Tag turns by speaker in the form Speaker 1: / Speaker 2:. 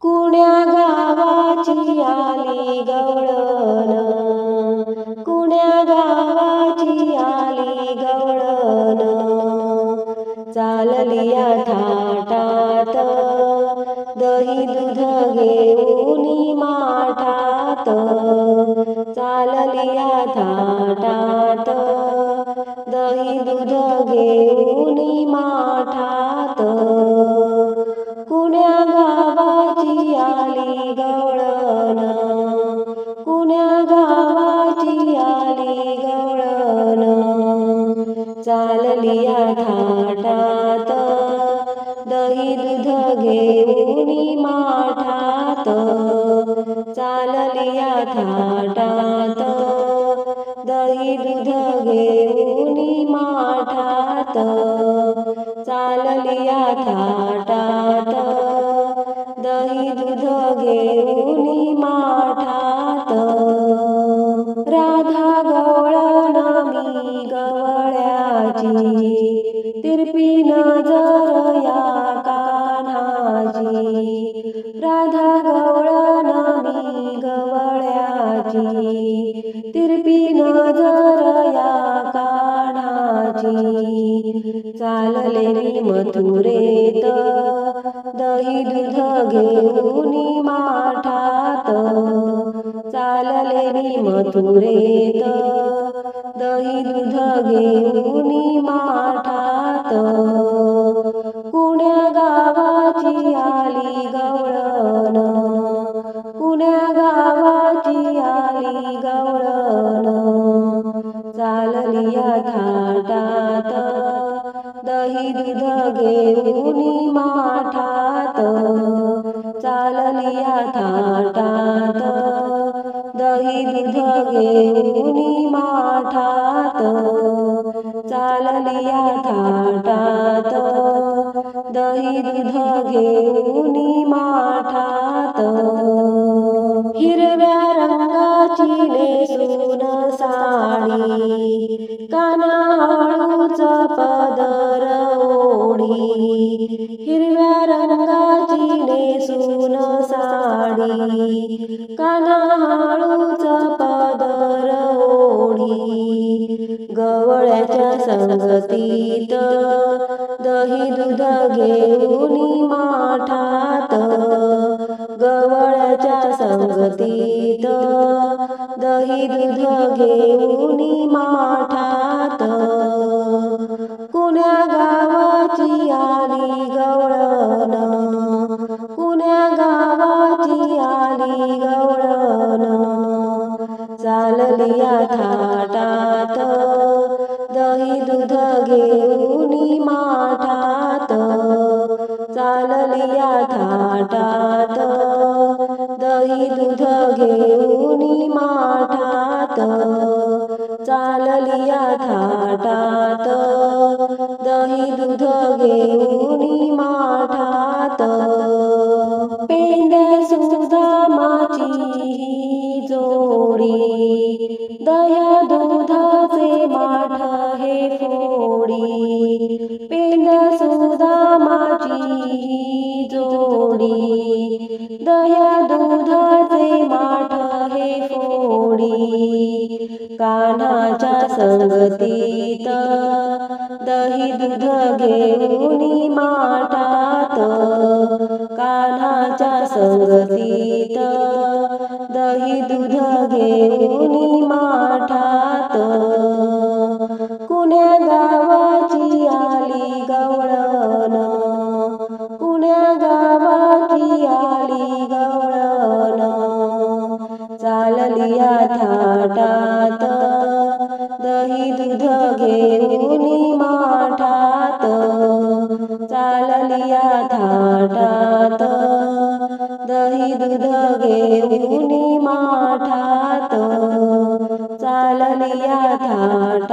Speaker 1: कुण्या गावाची आली गवळण, कुण्या गावाची आली गवळण, चाललिया थाटात दही दूध घेऊनी माठात, चाललिया थाटात दही दूध घेऊनी माठात, कुण्या गावाची आली गवळण, कुण्या गावाची आली गवळण, चाललिया थाटात दही दूध घेऊनी माठात, चाललिया थाटात दही दूध घेऊनी माठात, चाललिया थाटात दही दूध घेऊनी माठात. राधा गवळण मी गवळ्याची, तिरपी नजर या कान्हाची, राधा गवळण मी गवळ्याची, तिरपी नजर या कान्हाची, चालले मी मथुरेत दही दूध घेऊनी माठात, चालले मी मथुरेत दही दूध घेऊनी माठात, कुण्या गावाची आली गवळण, कुण्या गावाची आली गवळण, चाललिया थाटात दही दूध घेऊनी माठात, चाललिया थाटात दही दूध घेऊनी माठात, चाललिया थाटात दही दूध घेऊनी माठात. हिरव्या रंगाची नेसून साडी, काना हळूच पदर ओढी, हिरव्या रंगाची नेसून साडी, काना हळूच पदर ओढी, गवळ्याच्या संगतीत दही दूध घेऊनी माठात, गवळ्याच्या संगतीत दही दूध घेऊनी माठात, कुण्या गावाची आली गवळण, कुण्या गावाची आली गवळण, चाललिया थाटात दही दूध घेऊनी माठात, चाललिया थाटात दही दूध घेऊनी माठात, चाललिया थाटात दही दूध घेऊनी माठात. पेंड्या सुदामाची ही जोडी, दह्या दुधाचे माठ हे फोडी, पेंड्या सुदामाची ही जोडी, दह्या दुधाचे माठ हे फोडी, कान्हाच्या संगतीत दही दूध घेऊनी माठात, कान्हाच्या संगतीत दही दूध घेऊनी माठात, कुण्या गावाची आली गवळण, कुण्या गावाची आली गवळण, चाललिया थाटात दही दूध घेऊनी माठात, चाललिया थाटात दही दूध घेऊनी माठात, चाललिया थाटात